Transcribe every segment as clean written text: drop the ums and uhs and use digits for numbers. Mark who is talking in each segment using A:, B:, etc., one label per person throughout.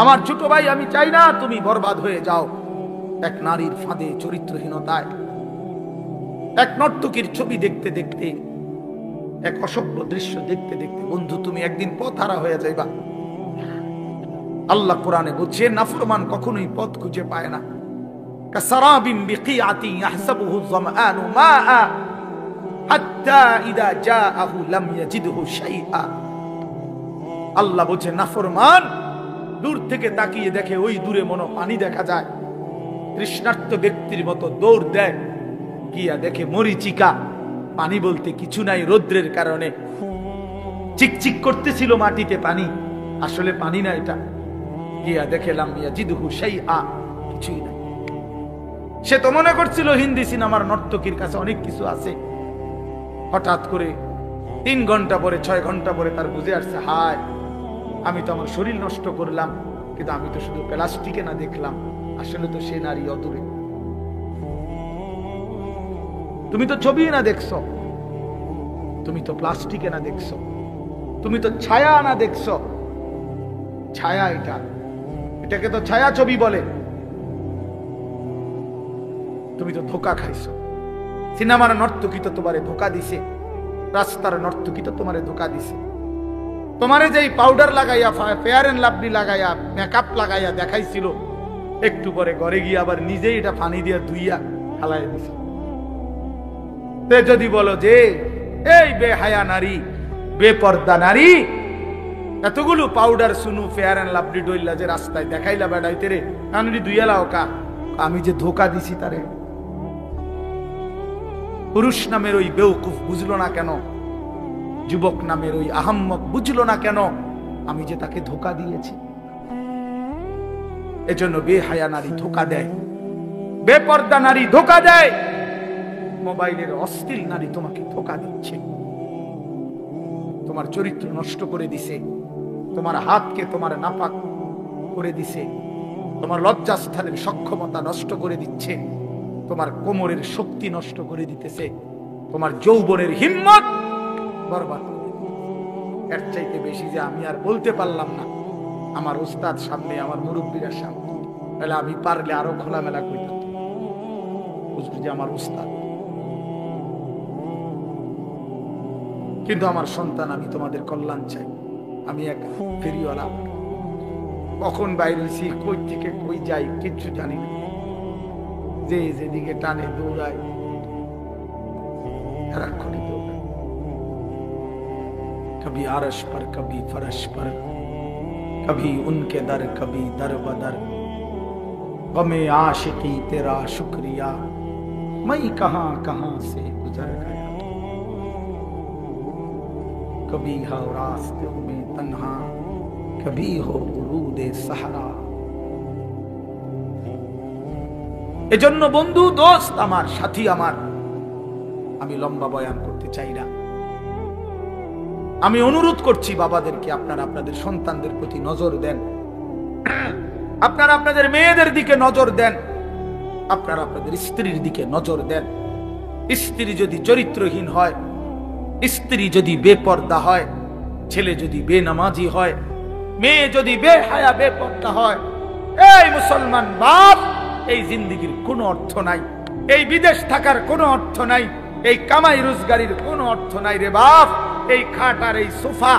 A: আমার ছোট ভাই, আমি চাই না তুমি বরবাদ হয়ে যাও এক নারীর ফাঁদে, চরিত্রহীনতায়, এক নর্তকীর ছবি দেখতে দেখতে, এক অসভ্য দৃশ্য দেখতে দেখতে। বন্ধু, তুমি একদিন পথহারা হয়ে যাইবা। আল্লাহ কোরআনে বলছে, নাফরমান কখনোই পথ খুঁজে পায় না। কাসারাবিন বিকিআতিন ইয়াহসাবুহু যামআনু মাআ হাত্তা ইযা জাআহু লাম ইয়াজিদহু শাইআ। আল্লাহ বলছে, নাফরমান দূর থেকে তাকিয়ে দেখে ওই দূরে মনে পানি দেখা যায়, তৃষ্ণার্ত ব্যক্তির মতো দৌড় দেয়, গিয়া দেখে মরিচিকা, পানি বলতে কিছু নাই। রৌদ্রের কারণে চিকচিক করতেছিল মাটিতে পানি, আসলে পানি না এটা। গিয়া দেখে লাম ইয়াজিদহু শাইআ, কিছুই নাই। সে তো মনে করছিল হিন্দি সিনেমার নর্তকীর কাছে অনেক কিছু আছে। হঠাৎ করে 3 ঘন্টা পরে, 6 ঘন্টা পরে তার বুঝে আসছে, হায় আমি তো আমার শরীর নষ্ট করলাম, কিন্তু আমি তো শুধু প্লাস্টিকে না দেখলাম, আসলে তো সে নারী অদূরে। তুমি তো ছবি না দেখছো, তুমি তো প্লাস্টিকে না দেখছো, তুমি তো ছায়া না দেখছো। ছায়া এটাকে তো ছায়া ছবি বলে। তুমি তো ধোকা খাইছো। সিনেমার নর্তকী তো তোমারে ধোকা দিছে, রাস্তার নর্তকী তো তোমারে ধোকা দিছে। তোমারে যেই পাউডার লাগাইয়া, ফেয়ার এন্ড লাভলি লাগাইয়া, মেকআপ লাগাইয়া দেখাইছিল, একটু পরে ঘরে গিয়ে আবার নিজেই এটা পানি দিয়ে ধুইয়া হালাই দিছে। যদি বলো যে এই বেহায়া নারী, বেপর্দা নারী, এতগুলো পাউডার সুনু ফেয়ার এন্ড লাভলি ডইলা যে রাস্তায় দেখাইলা বেড়াইতে রে, কানুরি ধুইয়ালাও কা, আমি যে ধোকা দিছি তারে। পুরুষ নামের ওই বেউকুফ বুঝলো না কেন? যুবক নামের ওই আহাম্মক বুঝলো না কেন? আমি যে তাকে ধোকা দিয়েছি। এজন্য বেহায়া নারী ধোকা দেয়, বেপর্দা নারী ধোকা দেয়, মোবাইলের অশ্লীল নারী তোমাকে ধোকা দিচ্ছে। তোমার চরিত্র নষ্ট করে দিছে, তোমার হাতকে তোমার নাপাক করে দিছে, তোমার লজ্জাস্থানের সক্ষমতা নষ্ট করে দিচ্ছে, তোমার কোমরের শক্তি নষ্ট করে দিতেছে, তোমার যৌবনের হিম্মত বরবাদ করে দিতেছে। এর চাইতে বেশি যে আমি আর বলতে পারলাম না আমার উস্তাদ সামনে, আমার মুরব্বীরা সামনে, তাহলে আমি পারলে আরো খোলামেলা কইতাম, বুঝবি যে আমার উস্তাদ। কিন্তু আমার সন্তান, আমি তোমাদের কল্যাণ চাই। আমি এক ফেরিওয়ালা, কখন বাইরে হয়েছি, কই থেকে কই যাই কিচ্ছু জানি না। যে যেদিকে টানে দৌড়ায়, সারাক্ষণই দৌড়ায়, কবি আরশ पर कभी फरश पर, कभी उनके दर कभी दर बदर, गमे आशिकी तेरा शुक्रिया, मैं कहां कहां से गुजर गया, कभी हो रास्तों में तन्हा, कभी हो उरूदे सहरा। এজন্য বন্ধু, দোস্ত আমার, সাথী আমার, আমি লম্বা বয়ান করতে চাই না। আমি অনুরোধ করছি বাবাদেরকে, আপনারা আপনাদের সন্তানদের প্রতি নজর দেন, আপনারা আপনাদের মেয়েদের দিকে নজর দেন, আপনারা আপনাদের স্ত্রীর দিকে নজর দেন। স্ত্রী যদি চরিত্রহীন হয়, স্ত্রী যদি বেপর্দা হয়, ছেলে যদি বেনামাজি হয়, মেয়ে যদি বেহায়া বেপর্দা হয়, এই মুসলমান বাপ, এই জিন্দেগির কোনো অর্থ নাই, এই বিদেশ থাকার কোনো অর্থ নাই, এই কামাই রোজগারির কোনো অর্থ নাই রে বাপ। এই খাট আর এই সোফা,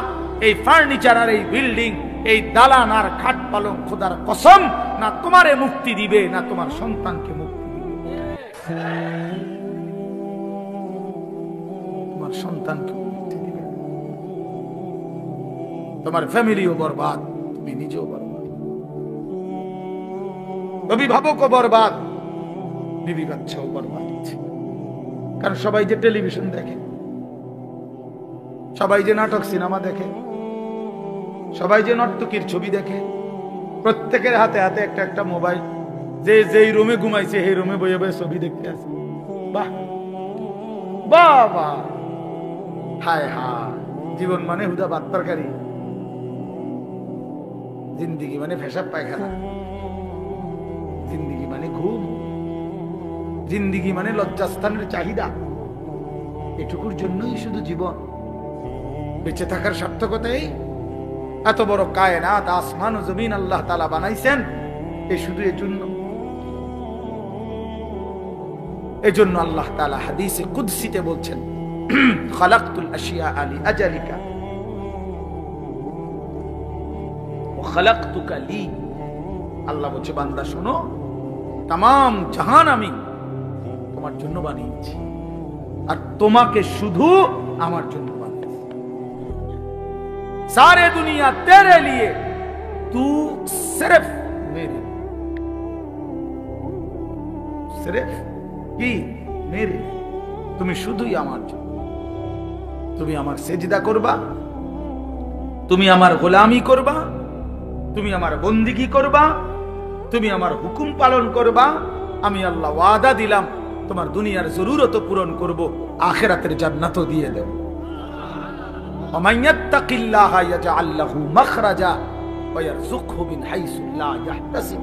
A: এই ফার্নিচার আর এই বিল্ডিং, এই দালান আর খাট পালং, খোদার কসম, না তোমারে মুক্তি দিবে, না তোমার সন্তানকে মুক্তি দিবে। তোমার সন্তানকে মুক্তি দিবে, তোমার ফ্যামিলিও বরবাদ, তুমি নিজেও বরবাদ, অভিভাবকও বরবাদ, বিবি বাচ্চাও বরবাদ। কারণ সবাই যে টেলিভিশন দেখে, সবাই যে নাটক সিনেমা দেখে, সবাই যে নর্তকীর ছবি দেখে, প্রত্যেকের হাতে হাতে একটা একটা মোবাইল, যে যেই রুমে ঘুমাইছে সেই রুমে বয়ে বয়ে ছবি দেখতে আছে। বাহ বাবা, হায় হায়, জীবন মানে হুদা ভাত তরকারি, জিন্দিগি মানে পেশাব পায়খানা, জিন্দিগি মানে ঘুম, জিন্দিগি মানে লজ্জাস্থানের চাহিদা। এটুকুর জন্যই শুধু জীবন, বেঁচে থাকার সার্থকতাই এত বড় কায়নাত, আসমান ও জমিন আল্লাহ তাআলা বানাইছেন এই শুধু এজন্য আল্লাহ তাআলা হাদিসে কুদসিতে বলছেন, খালাকতুল আশিয়া লি আজালিকা ওয়া খালাকতুকা লি। আল্লাহ বলছে, বান্দা শোনো, तमाम জাহান আমি তোমার জন্য বানিয়েছি, আর তোমাকে শুধু আমার জন্য বানিয়েছি। सारे दुनिया तेरे लिए, तू सिर्फ मेरे, सिर्फ কি মেরে, তুমি শুধুই আমার জন্য। তুমি আমার সেজদা করবা, তুমি আমার গোলামি করবা, তুমি আমার বন্দিগি করবা, তুমি আমার হুকুম পালন করবা। আমি আল্লাহ ওয়াদা দিলাম তোমার দুনিয়ার জরুরত পূরণ করব, আখিরাতের জান্নাতও দিয়ে দেব। ومن يتق الله يجعل له مخرجا ويرزقه من حيث لا يحتسب।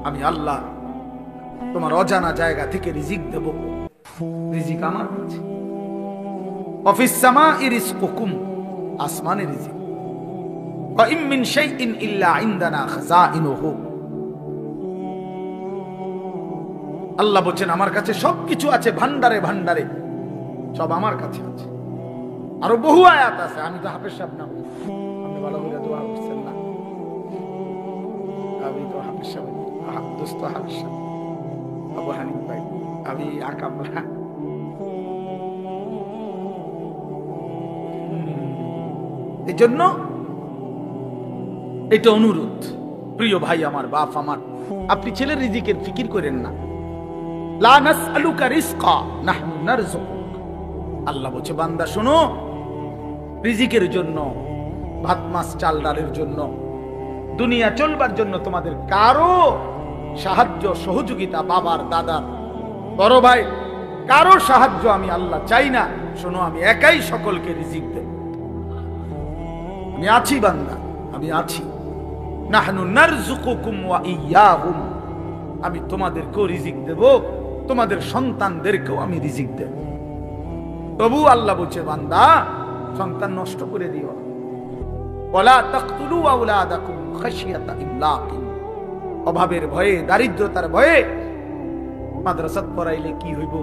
A: আমি আল্লাহ তোমার অজানা জায়গা থেকে রিজিক দেব, রিজিক আমার কাছে। ওয়াফিস সামাই রিজকুকুম, আসমানে রিজিক। ওয়া ইম মিন শাইইন ইল্লা ইনদানা খাযাইনুহু। আল্লাহ বলেন আমার কাছে সবকিছু আছে, ভান্ডারে ভান্ডারে সব আমার কাছে আছে। আরো বহু আয়াত আছে, আমি তো হাফেজ সাহেব না, আপনি ভালো করে দোয়া করছেন না, আমি তো হাফেজ সাহেব, দোস্ত হাফেজ সাহেব আবু হানিফ ভাই, আমি আকামরা। এই জন্য এটা অনুরোধ, প্রিয় ভাই আমার, বাপ আমার, আপনি ছেলের রিজিকের ফিকির করেন না। লা নাসআলুকা রিজকা নাহনু নারযুকুক। আল্লাহ বলছে, বান্দা শোনো, রিজিকের জন্য, ভাত মাছ চাল ডালের জন্য, দুনিয়া চলবার জন্য তোমাদের কারো সাহায্য সহযোগিতা, বাবার দাদার বড় ভাই কারো সাহায্য আমি আল্লাহ চাই না। শোনো, আমি একাই সকলকে রিজিক দেব। আমি আছি বান্দা, আমি আছি। নাহনু নারযুকুকুম ওয়া ইয়াহুম। আমি তোমাদেরকেও রিজিক দেব, তোমাদের সন্তানদেরকেও আমি রিজিক দেব। তবু আল্লাহ বলছে, বান্দা সন্তান নষ্ট করে দিও না। ওয়ালা তাকতুলু আওলাদাকুম খাশিয়াতা ইমলাকিন। অভাবের ভয়ে, দারিদ্রতার ভয়ে মাদ্রাসাত পড়াইলে কি হইব,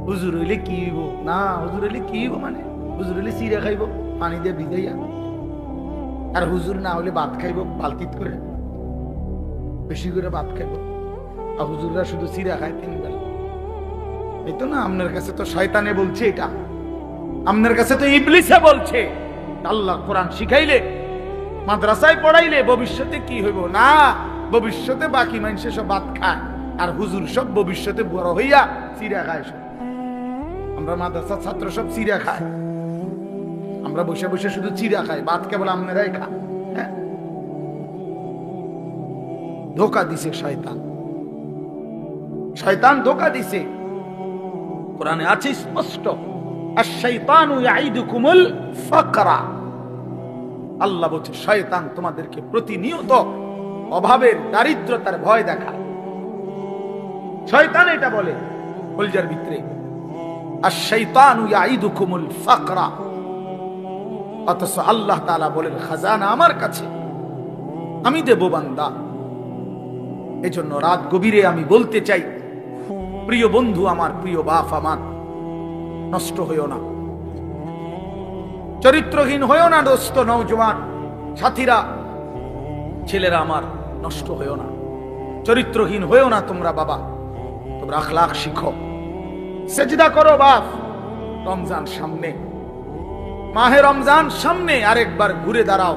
A: হুজুর হইলে কি হইব, না হুজুর হইলে কি হইব, মানে হুজুর হইলে চিড়া খাইব পানি দিয়ে ভিজাইয়া, আর হুজুর না হলে ভাত খাইব বালতিত করে, বেশি করে ভাত খাইব। আর হুজুররা শুধু চিড়া খায় 3 বেলা। এই তো না, আপনার কাছে তো শয়তানে বলছে, এটা আপনার কাছে তো ইবলিসে বলছে। আল্লাহ কোরআন শিখাইলে, মাদ্রাসায় পড়াইলে ভবিষ্যতে কি হইব, না ভবিষ্যতে বাকি মানুষে সব ভাত খায়, আর হুজুর সব ভবিষ্যতে বড় হইয়া চিড়া খায়। সব আমরা মাদ্রাসার ছাত্র সব চিড়া খায়, আমরা বসে বসে শুধু চিড়া খাই, ভাত কেবল আপনারাই খা। হ্যাঁ, ধোকা দিছে শয়তান, শয়তান ধোকা দিছে। কোরআনে আছে স্পষ্ট, আশ-শাইতানু ইয়াইদুকুমুল ফাকরা। আল্লাহ বলছে, শয়তান তোমাদেরকে প্রতিনিয়ত অভাবের, দারিদ্রতার ভয় দেখায়। শয়তান এটা বলে কলজার ভিতরে, আশ-শাইতানু ইয়াইদুকুমুল ফাকরা। অথচ আল্লাহ তাআলা বলেন, খাজানা আমার কাছে, আমি দেব বান্দা। এজন্য রাত গভীরে আমি বলতে চাই, প্রিয় বন্ধু আমার, প্রিয় বাপ আমার, নষ্ট হইও না, চরিত্রহীন হইও না। দোস্ত, নওজোয়ান সাথীরা, ছেলেরা আমার, নষ্ট হইও না, চরিত্রহীন হইও না তোমরা। বাবা, তোমরা আখলাক শিখো, সেজদা করো। বাপ, রমজান সামনে, মাহে রমজান সামনে, আরেকবার ঘুরে দাঁড়াও,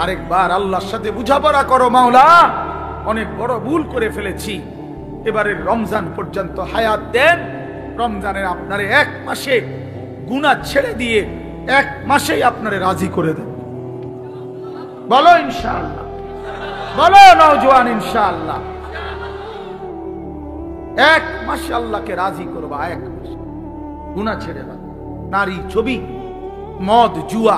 A: আরেকবার আল্লাহর সাথে বুঝাপড়া করো। মাওলা, অনেক বড় ভুল করে ফেলেছি, এবারের রমজান পর্যন্ত হায়াত দেন। রমজানের আপনারে 1 মাসে গুনাহ ছেড়ে দিয়ে 1 মাসেই আপনারে রাজি করে দেন। বলো ইনশাআল্লাহ, বলো নওজোয়ান ইনশাআল্লাহ। 1 মাসে আল্লাহকে রাজি করবা, 1 মাসে গুনাহ ছেড়ে দাও। নারী, ছবি, মদ, জুয়া,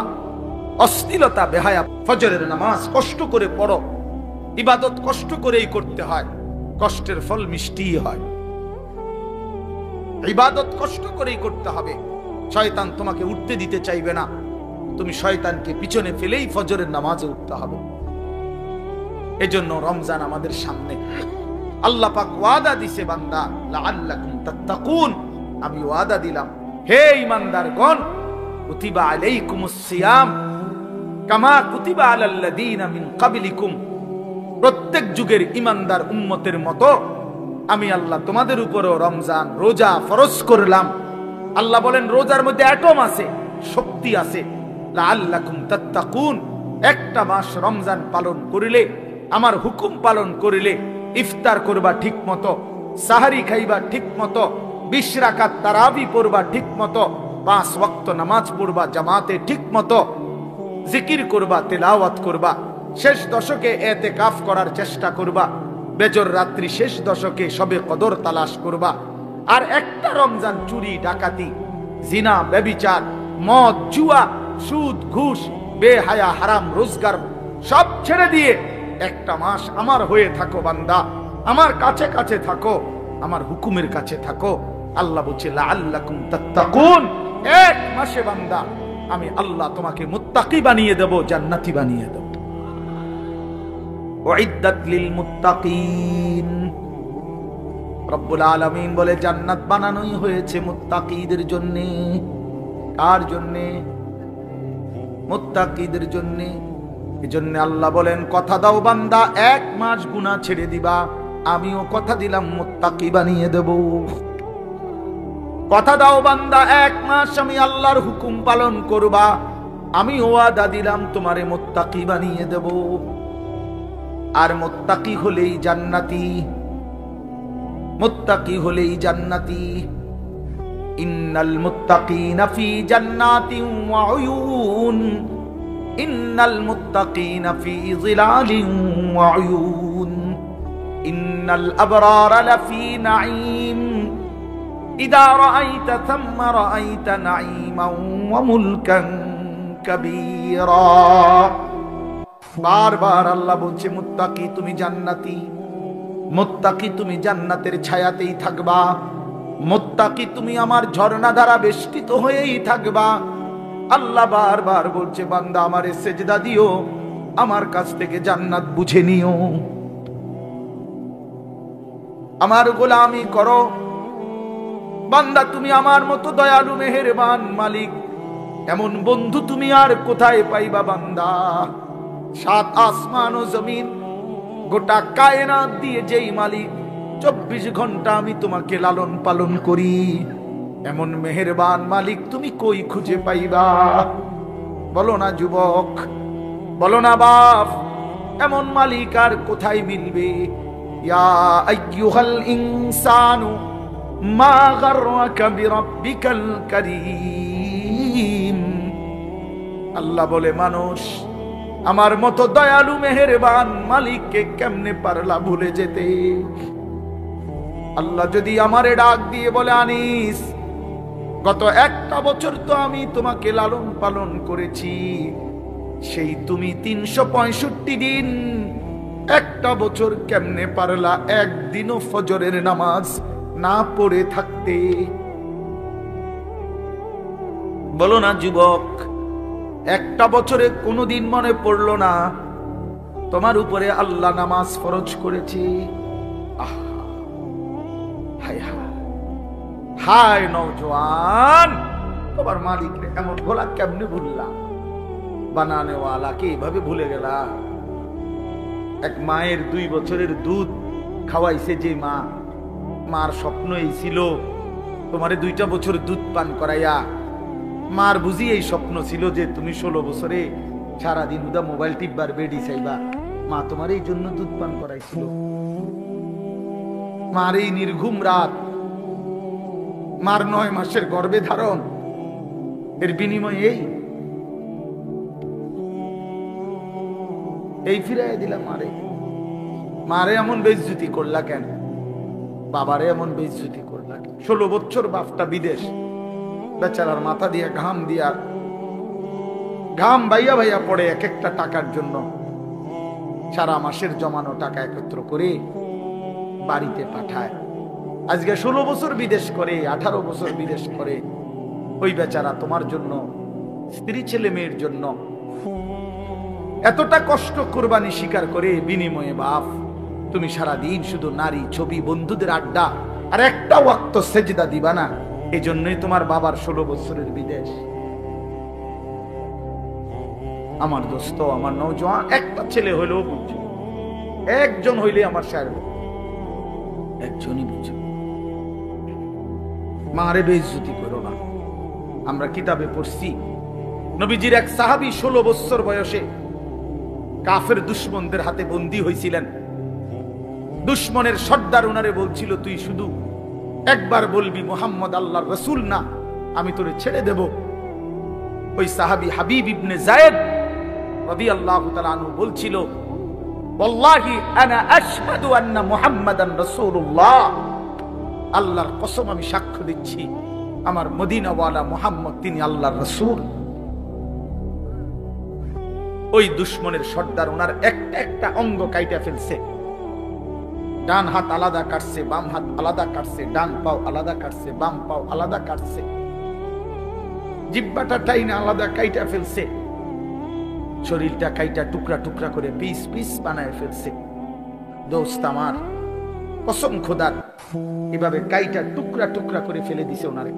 A: অশ্লীলতা, বেহায়া। ফজরের নামাজ কষ্ট করে পড়ো, ইবাদত কষ্ট করেই করতে হয়, কষ্টের ফল মিষ্টি হয়। ইবাদত কষ্ট করেই করতে হবে। শয়তান তোমাকে উঠতে দিতে চাইবে না, তুমি শয়তানকে পিছনে ফেলেই ফজরের নামাজে উঠতে হবে। এজন্য রমজান আমাদের সামনে। আল্লাহ পাক ওয়াদা দিছে, বান্দা লাআল্লাকুম তাত্তাকুন, আমি ওয়াদা দিলাম হে ঈমানদারগণ, কুতিবা আলাইকুমুস সিয়াম কামা কুতিবা আলাল্লাযীনা মিন ক্বাবলিকুম, প্রত্যেক যুগের ঈমানদার উম্মতের মতো আমি আল্লাহ তোমাদের উপরও রমজান রোজা ফরজ করলাম। আল্লাহ বলেন রোজার মধ্যে অ্যাটম আছে, শক্তি আছে। লাআল্লাকুম তাত্তাকুন, একটা মাস রমজান পালন করিলে, আমার হুকুম পালন করিলে, ইফতার করবা ঠিক মতো, সাহারি খাইবা ঠিক মতো, 20 রাকাত তারাবি পড়বা ঠিক মতো, 5 ওয়াক্ত নামাজ পড়বা জামাতে ঠিক মতো, জিকির করবা, তেলাওয়াত করবা, শেষ দশকে ইতিকাফ করার চেষ্টা করবা, বেজর রাত্রি শেষ দশকে শবে কদর তালাশ করবা। আর একটা রমজান চুরি ডাকাতি জিনা ব্যভিচার মদ জুয়া সুদ ঘুষ বেহায়া হারাম রোজগার সব ছেড়ে দিয়ে একটা মাস আমার হয়ে থাকো বান্দা, আমার কাছে কাছে থাকো, আমার হুকুমের কাছে থাকো। আল্লাহ বলছে লাআল্লাকুম তাত্তাকুন, এক মাসে বান্দা আমি আল্লাহ তোমাকে মুত্তাকি বানিয়ে দেব, জান্নাতি বানিয়ে দেব। উইদ্দাত লিল মুত্তাকিন, রব্বুল আলামিন বলে জান্নাত বানানোই হয়েছে মুত্তাকিদের জন্য। কার জন্য? মুত্তাকিদের জন্য। এজন্য আল্লাহ বলেন কথা দাও বান্দা, 1 মাস গুনাহ ছেড়ে দিবা, আমিও কথা দিলাম মুত্তাকি বানিয়ে দেব। কথা দাও বান্দা, 1 মাস আমি আল্লাহর হুকুম পালন করবা, আমি ওয়াদা দিলাম তোমারে মুত্তাকি বানিয়ে দেব। আর মুত্তাকি হলেই জান্নাতি, মুত্তাকি হলেই জান্নাতি। ইন্নাল মুত্তাকিনা ফি জান্নাতিন ওয়া উয়ুন, ইন্নাল মুত্তাকিনা ফি যিলালিন ওয়া উয়ুন, ইন্নাল আবরারা লাফি নাঈম, ইযা রাআইতা থাম্মা রাআইতা নাঈমান ওয়া মুলকান কাবীরা। বারবার আল্লাহ বলছে মুত্তাকি তুমি জান্নাতি, মুত্তাকি তুমি জান্নাতের ছায়াতেই থাকবা, মুত্তাকি তুমি আমার ঝর্ণা দ্বারা বেষ্টিত হয়েই থাকবা। আল্লাহ বারবার বলছে বান্দা আমারে সেজদা দিও, আমার কাছ থেকে জান্নাত বুঝে নিও, আমার গোলামি করো। বান্দা তুমি আমার মতো দয়ালু মেহেরবান মালিক, এমন বন্ধু তুমি আর কোথায় পাইবা বান্দা? 7 আসমান ও জমিন গোটা কায়নাত দিয়ে যেই মালিক, 24 ঘন্টা আমি তোমাকে লালন পালন করি, এমন মেহেরবান মালিক তুমি কই খুঁজে পাইবা? বলো না যুবক, বলো না বাপ, এমন মালিক আর কোথায় মিলবে? ইয়া আইয়ুহাল ইনসানু মা গাররাকা বিরাব্বিকাল কারীম। আল্লাহ বলে মানুষ আমার মতো দয়ালু মেহেরবান মালিককে কেমনে পারলা ভুলে যেতে? আল্লাহ যদি আমারে ডাক দিয়ে বলে আনিস, গত 1টা বছর তো আমি তোমাকে লালন পালন করেছি, সেই তুমি 365 দিন 1টা বছর কেমনে পারলা একদিনও ফজরের নামাজ না পড়ে থাকতে? বলো না যুবক, 1টা বছরে কোনোদিন মনে পড়লো না তোমার উপরে আল্লাহ নামাজ ফরজ করেছে? হায় হায় হায় নওজোয়ান, তোমার মালিক এমন ভোলা কেমনে ভুললা? বানানেওয়ালাকে এইভাবে ভুলে গেলা? এক মায়ের 2 বছরের দুধ খাওয়াইছে যে মা, মার স্বপ্ন এই ছিল তোমারে 2টা বছর দুধ পান করাইয়া। মার বুঝি এই স্বপ্ন ছিল যে তুমি 16 বছরে সারাদিন উদা মোবাইল টিপবার বেডি চাইবা, মা তোমার এই জন্য দুধ পান করাইছিল। মার এই নির্ঘুম রাত, মার 9 মাসের গর্ভে ধারণ, এর বিনিময়ে এই ফিরাই দিলাম মারে। মারে এমন বেইজ্জতি করলা কেন? বাবারে এমন বেইজ্জতি করলা কেন? 16 বছর বাপটা বিদেশ, বেচারার মাথা দিয়ে ঘাম দিয়া ঘাম ভাইয়া ভাইয়া পড়ে এক একটা টাকার জন্য সারা মাসের জমানো টাকা একত্র করে বাড়িতে পাঠায়। আজকে 16 বছর বিদেশ করে, 18 বছর বিদেশ করে, ওই বেচারা তোমার জন্য স্ত্রী ছেলে মেয়ের জন্য এতটা কষ্ট কোরবানি স্বীকার করে বিনিময়ে বাপ তুমি সারাদিন শুধু নারী ছবি বন্ধুদের আড্ডা আর একটা ওয়াক্ত সেজদা দিবা না। এই জন্যই তোমার বাবার 16 বছরের বিদেশ। আমার দোস্ত, আমার নওজোয়ান, একটা ছেলে হইলেও বুঝছো, একজন হইলে আমার সাহেব, একজনই বুঝো। মারে বেইজ্জতি করো না। আমরা কিতাবে পড়ছি নবীজির এক সাহাবী 16 বছর বয়সে কাফের দুশমনদের হাতে বন্দী হয়েছিলেন। দুশমনের সর্দার ওনারে বলছিল, তুই শুধু একবার বলবি মুহাম্মদ আল্লাহর রাসূল না, আমি তোরে ছেড়ে দেব। ওই সাহাবী হাবিব ইবনে যায়েদ রাদিয়াল্লাহু তাআলা আনহু বলছিল, ওয়াল্লাহি আনা আশহাদু আন্না মুহাম্মাদান রাসূলুল্লাহ, আল্লাহর কসম আমি সাক্ষ্য দিচ্ছি আমার মদিনাওয়ালা মুহাম্মদ তিনি আল্লাহর রাসূল। ওই দুশমনের সর্দার ওনার একটা একটা অঙ্গ কাইটা ফেলছে। ডান হাত আলাদা কাটছে, বাম হাত আলাদা কাটছে, ডান পাও আলাদা কাটছে, বাম পাও আলাদা কাটছে, জিহ্বাটা টাইনা আলাদা কাইটা ফেলছে, শরীরটা কাইটা টুকরা টুকরা করে পিস পিস বানায় ফেলছে। দোস্ত আমার, কসম খোদার, এভাবে কাইটা টুকরা টুকরা করে ফেলে দিছে, ওনারে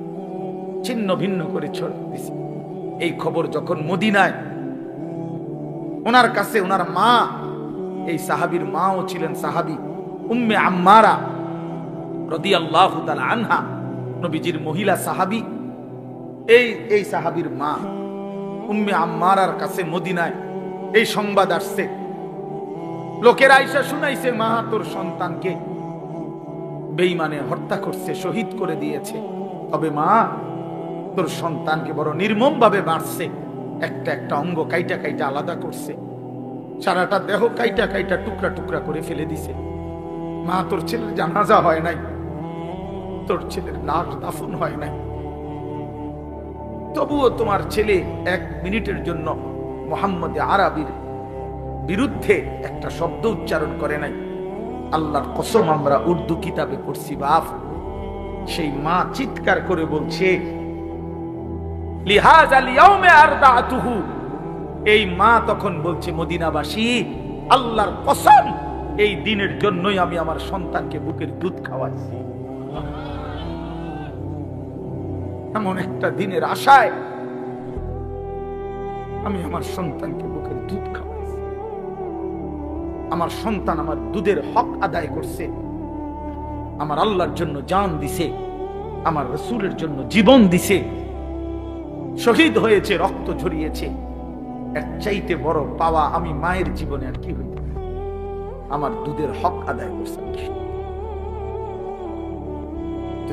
A: ছিন্ন ভিন্ন করে ছড়িয়ে দিছে। এই খবর যখন মদিনায় ওনার কাছে, ওনার মা, এই সাহাবীর মাও ছিলেন সাহাবী উম্মে আম্মারা রাদিয়াল্লাহু তাআলা আনহা, নবীজির মহিলা সাহাবী। এই সাহাবীর মা উম্মে আম্মারার কাছে মদিনায় এই সংবাদ আসছে। লোকেরা আইসা শুনাইছে, মা তোর সন্তানকে বেঈমানে হত্যা করছে, শহীদ করে দিয়েছে। তবে মা, তোর সন্তানকে বড় নির্মম ভাবে মারছে, একটা একটা অঙ্গ কাইটা কাইটা আলাদা করছে, সারাটা দেহ কাইটা কাইটা টুকরা টুকরা করে ফেলে দিছে। মা, তোর ছেলের জানাজা হয় নাই, তোর ছেলের লাশ দাফন হয় নাই, তবুও তোমার ছেলে 1 মিনিটের জন্য মুহাম্মদ আরবির বিরুদ্ধে একটা শব্দ উচ্চারণ করে নাই। আল্লাহর কসম, আমরা উর্দু কিতাবে পড়ছি বাপ, সেই মা চিৎকার করে বলছে, লিহাযাল ইয়াউমে আরদাতুহু। এই মা তখন বলছে, মদিনাবাসী, আল্লাহর কসম, এই দিনের জন্যই আমি আমার সন্তানকে বুকের দুধ খাওয়াচ্ছি। এমন একটা দিনের আশায় আমি আমার সন্তানকে বুকের দুধ খাওয়াইছি। আমার সন্তান আমার দুধের হক আদায় করছে, আমার আল্লাহর জন্য জান দিছে, আমার রাসূলের জন্য জীবন দিছে, শহীদ হয়েছে, রক্ত ঝরিয়েছে। এর চাইতে বড় পাওয়া আমি মায়ের জীবনে আর কি হইতে পারে? আমার দুধের হক আদায় করছে।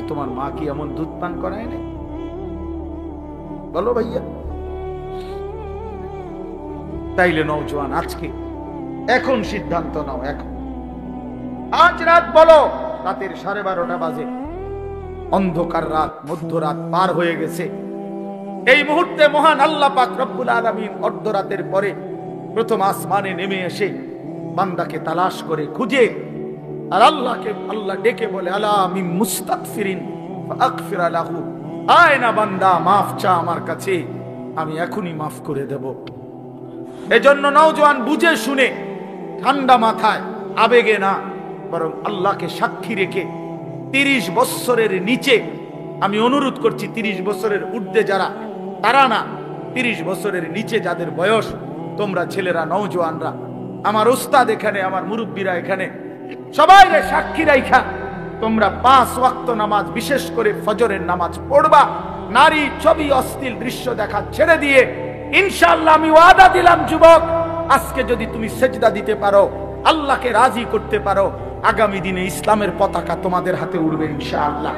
A: তোমার মা কি এমন দুধ পান করায় না? বলো ভাইয়া। তাইলে নওজোয়ান, আজকে এখন সিদ্ধান্ত নাও, এখন আজ রাত, বলো রাতের 12:30 বাজে, অন্ধকার রাত, মধ্যরাত পার হয়ে গেছে। এই মুহূর্তে মহান আল্লাহ পাক রব্বুল আলামিন অর্ধরাতের পরে প্রথম আসমানে নেমে এসে বান্দাকে তালাশ করে খুঁজে, আর আল্লাহ ডেকে বলে, আলা মিন মুস্তাগফিরিন ফাগফির লাহু, আয় না বান্দা, মাফ চা আমার কাছে, আমি এখনই মাফ করে দেব। এজন্য নওজোয়ান, বুঝে শুনে ঠান্ডা মাথায়, আবেগে না, বরং আল্লাহকে সাক্ষী রেখে 30 বছরের নিচে, আমি অনুরোধ করছি 30 বছরের ঊর্ধ্বে যারা, তারা না, 30 বছরের নিচে যাদের বয়স, তোমরা ছেলেরা, নওজোয়ানরা, আমার উস্তাদ এখানে, আমার মুরব্বীরা এখানে, সবাই সাক্ষী রাইখা তোমরা 5 ওয়াক্ত নামাজ, বিশেষ করে ফজরের নামাজ পড়বা। নারী ছবি, অশ্লীল দৃশ্য দেখা ছেড়ে দিয়ে, ইনশাআল্লাহ আমি ওয়াদা দিলাম যুবক, আজকে যদি তুমি সেজদা দিতে পারো, আল্লাহকে রাজি করতে পারো, আগামী দিনে ইসলামের পতাকা তোমাদের হাতে উড়বে ইনশাআল্লাহ।